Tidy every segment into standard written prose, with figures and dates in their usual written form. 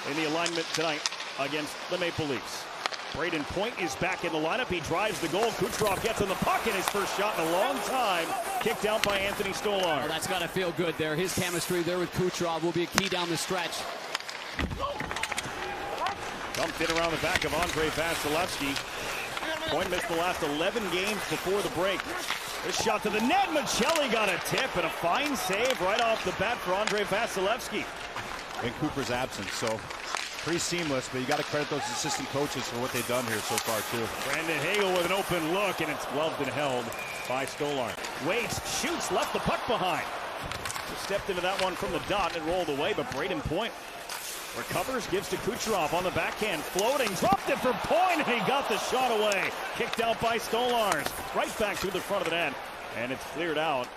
in the alignment tonight against the Maple Leafs. Brayden Point is back in the lineup. He drives the goal. Kucherov gets in the puck, and his first shot in a long time. Kicked out by Anthony Stolarz. Oh, that's got to feel good there. His chemistry there with Kucherov will be a key down the stretch. Dumped in around the back of Andrei Vasilevskiy. Point missed the last 11 games before the break. This shot to the net. Michelli got a tip and a fine save right off the bat for Andrei Vasilevskiy. In Cooper's absence, so pretty seamless, but you got to credit those assistant coaches for what they've done here so far, too. Brandon Hagel with an open look, and it's gloved and held by Stolarz. Waits, shoots, left the puck behind. Stepped into that one from the dot and rolled away, but Brayden Point recovers, gives to Kucherov on the backhand, floating, dropped it for Point, and he got the shot away. Kicked out by Stolarz, right back to the front of the net, and it's cleared out.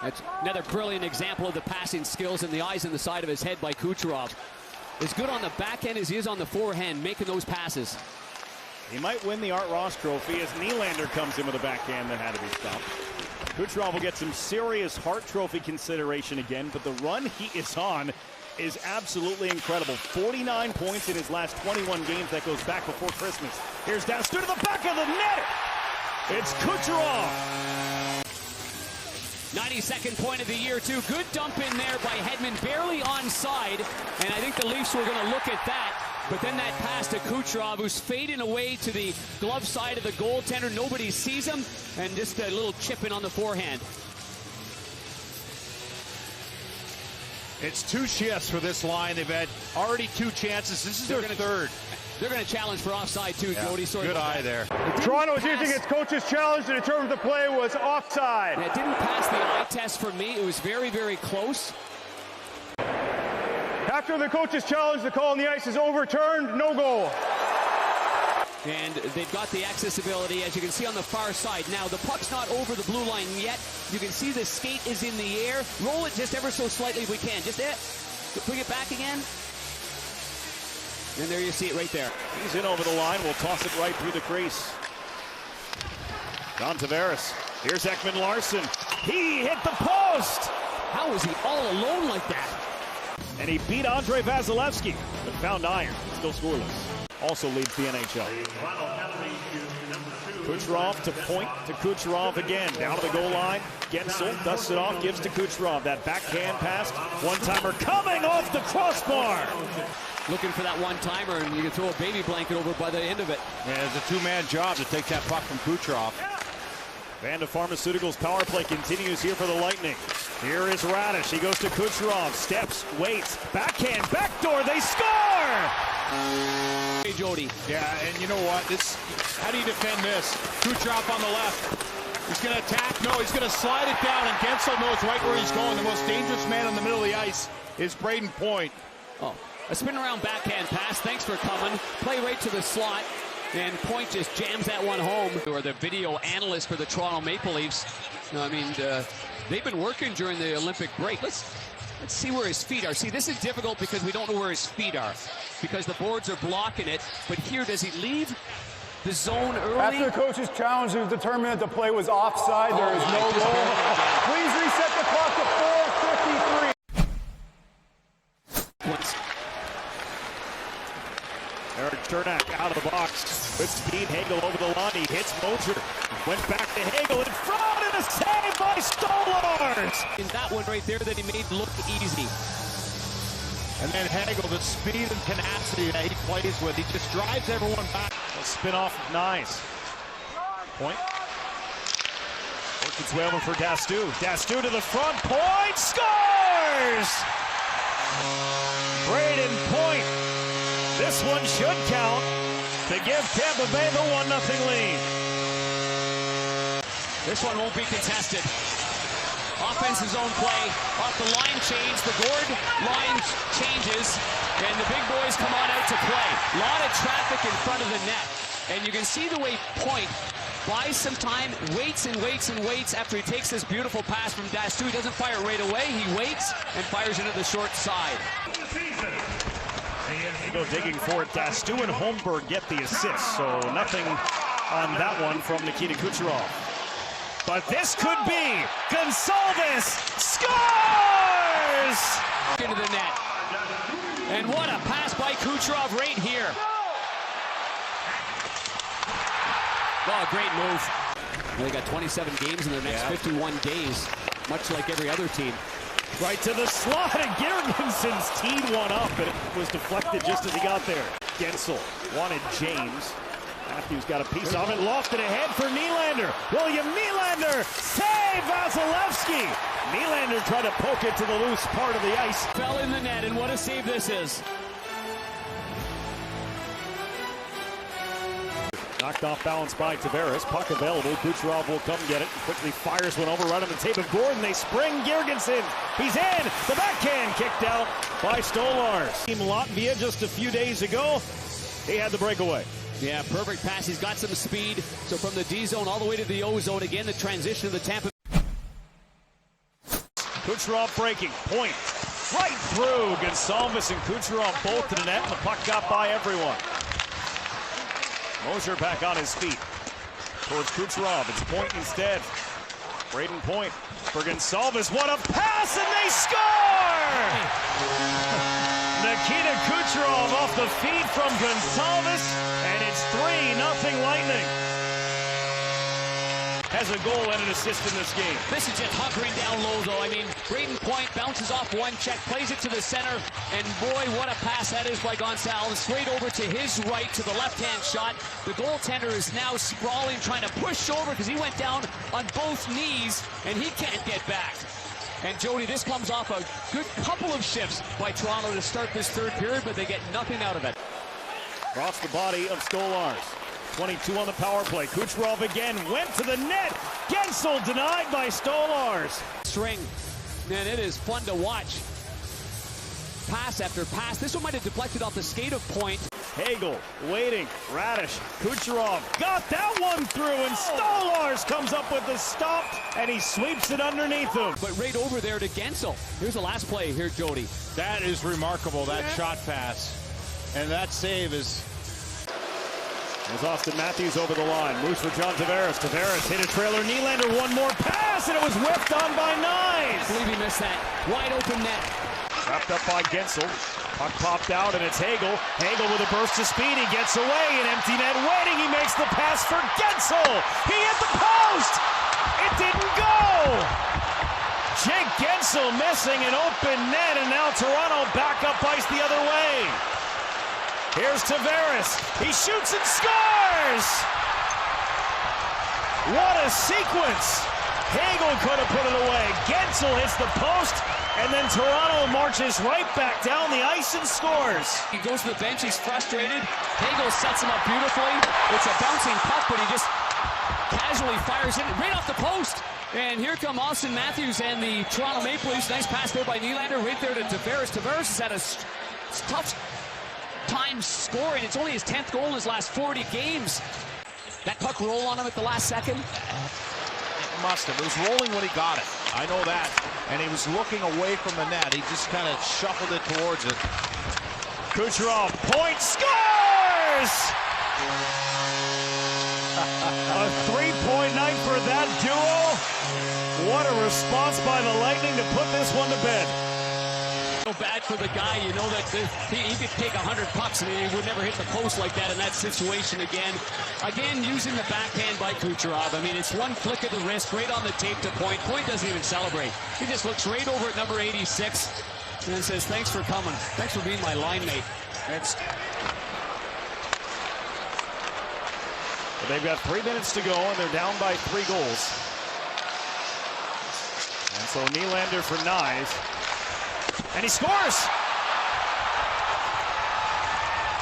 That's another brilliant example of the passing skills and the eyes in the side of his head by Kucherov. As good on the backhand as he is on the forehand, making those passes. He might win the Art Ross Trophy as Nylander comes in with a backhand that had to be stopped. Kucherov will get some serious Hart Trophy consideration again, but the run he is on is absolutely incredible. 49 points in his last 21 games. That goes back before Christmas. Here's Dastou to the back of the net. It's Kucherov. 92nd point of the year, too. Good dump in there by Hedman, barely onside. And I think the Leafs were going to look at that. But then that pass to Kucherov, who's fading away to the glove side of the goaltender. Nobody sees him. And just a little chip in on the forehand. It's 2 shifts for this line. They've had already 2 chances. This is their third. They're going to challenge for offside, too, yeah, Jody. Good eye there. Toronto is using its coach's challenge to determine if the play was offside. It didn't pass the eye test for me. It was very, very close. After the coach's challenge, the call on the ice is overturned. No goal. And they've got the accessibility, as you can see on the far side. Now, the puck's not over the blue line yet. You can see the skate is in the air. Roll it just ever so slightly if we can. Just bring it back again. And there you see it right there. He's in over the line. We'll toss it right through the crease. Don Tavares. Here's Ekman Larsson. He hit the post. How is he all alone like that? And he beat Andrei Vasilevskiy, but found iron. Still scoreless. Also leads the NHL. Kucherov to Point to Kucherov again. Down to the goal line. Gensel dusts it off, gives to Kucherov. That backhand pass. One-timer coming off the crossbar. Looking for that one-timer, and you can throw a baby blanket over by the end of it. Yeah, it's a 2-man job to take that puck from Kucherov. Vanda Pharmaceuticals power play continues here for the Lightning. Here is Radish. He goes to Kucherov. Steps, waits. Backhand, backdoor. They score! Hey, Jody. Yeah, and you know what? How do you defend this? Kucherov on the left. He's going to attack. No, he's going to slide it down, and Gensel knows right where he's going. The most dangerous man in the middle of the ice is Brayden Point. Oh, a spin around backhand pass. Thanks for coming. Play right to the slot. And Point just jams that one home. Or the video analyst for the Toronto Maple Leafs. I mean, they've been working during the Olympic break. Let's see where his feet are. See, this is difficult because we don't know where his feet are, because the boards are blocking it. But here, does he leave the zone early? After the coach's challenge, it was determined that the play was offside. There is no goal. Please reset the clock to 4:53. Eric Chernak out of the box. Good speed. Hagel over the line. He hits Moser. Went back to Hagel in front, and a save by Stolarz. In that one right there that he made look easy. And then Hagel, the speed and tenacity that he plays with, he just drives everyone back. A spin off of Nyes. Point. Works its way over for Dastou. Dastou to the front. Point scores! Brayden Point. This one should count to give Tampa-Bэй the 1-0 lead. This one won't be contested. Offense's own play. Off the line change. The Gord line changes. And the big boys come on out to play. A lot of traffic in front of the net. And you can see the way Point buys some time, waits and waits and waits after he takes this beautiful pass from Dastou. He doesn't fire right away. He waits and fires into the short side. Go digging for it. Dastou and Holmberg get the assist, so nothing on that one from Nikita Kucherov. But this could be Gonsalves scores! Into the net. And what a pass by Kucherov right here. Oh, great move. Well, they got 27 games in their next 51 days, much like every other team. Right to the slot, and Girgensons teed one up, but it was deflected just as he got there. Gensel wanted James. Matthews got a piece of it, lofted ahead for Nylander. William Nylander, save Vasilevsky. Nylander tried to poke it to the loose part of the ice. Fell in the net, and what a save this is. Knocked off balance by Tavares. Puck available. Kucherov will come get it. Quickly fires one over right on the tape of Gordon. They spring Girgensons. He's in. The backhand kicked out by Stolars. Team Latvia just a few days ago. He had the breakaway. Yeah, perfect pass. He's got some speed. So from the D zone all the way to the O zone. Again, the transition of the Tampa. Kucherov breaking. Point. Right through. Gonsalves and Kucherov both to the net. And the puck got by everyone. Mosier back on his feet. Towards Kucherov. It's Point instead. Braden Point for Gonsalves. What a pass, and they score! Nikita Kucherov off the feed from Gonsalves, and it's 3-0 Lightning. Has a goal and an assist in this game. This is just hunkering down low, though. I mean, Braden Point bounces off one check, plays it to the center, and boy, what a pass that is by Gonsalves. Straight over to his right, to the left-hand shot. The goaltender is now sprawling, trying to push over because he went down on both knees, and he can't get back. And Jody, this comes off a good couple of shifts by Toronto to start this third period, but they get nothing out of it. Across the body of Stolars. 22 on the power play. Kucherov again went to the net. Gensel denied by Stolars. String. Man, it is fun to watch. Pass after pass. This one might have deflected off the skate of Point. Hagel waiting. Radish. Kucherov got that one through, and Stolars comes up with the stop, and he sweeps it underneath him. But right over there to Gensel. Here's the last play here, Jody. That is remarkable, that shot pass. And that save is... There's Austin Matthews over the line. Moves for John Tavares. Tavares hit a trailer. Nylander, one more pass, and it was whipped on by Nyes. I believe he missed that. Wide open net. Wrapped up by Gensel. Puck popped out, and it's Hagel. Hagel with a burst of speed. He gets away. An empty net waiting. He makes the pass for Gensel. He hit the post. It didn't go. Jake Gensel missing an open net, and now Toronto back up ice the other way. Here's Tavares. He shoots and scores! What a sequence! Hagel could have put it away. Gensel hits the post, and then Toronto marches right back down the ice and scores. He goes to the bench. He's frustrated. Hagel sets him up beautifully. It's a bouncing puck, but he just casually fires it right off the post. And here come Austin Matthews and the Toronto Maple Leafs. Nice pass there by Nylander right there to Tavares. Tavares has had a tough time scoring. It's only his 10th goal in his last 40 games. That puck roll on him at the last second? It must have. It was rolling when he got it. I know that. And he was looking away from the net. He just kind of shuffled it towards it. Kucherov, Point, scores! A three-point night for that duo. What a response by the Lightning to put this one to bed. So bad for the guy, you know that he could take 100 pucks and he would never hit the post like that in that situation again. Again, using the backhand by Kucherov. I mean, it's one flick of the wrist right on the tape to Point. Point doesn't even celebrate. He just looks right over at number 86 and then says, thanks for coming. Thanks for being my line mate. They've got 3 minutes to go, and they're down by 3 goals. And so Nylander for Nyes. And he scores!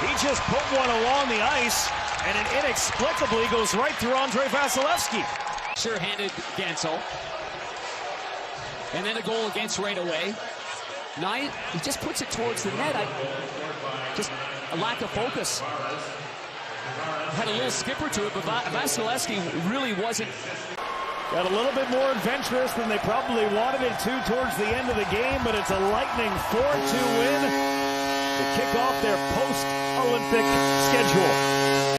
He just put one along the ice, and it inexplicably goes right through Andrei Vasilevsky. Sure-handed Gensel. And then a goal against right away. Nye, he just puts it towards the net. Just a lack of focus. Had a little skipper to it, but Vasilevsky really wasn't. Got a little bit more adventurous than they probably wanted it to towards the end of the game, but it's a Lightning 4-2 win to kick off their post-Olympic schedule.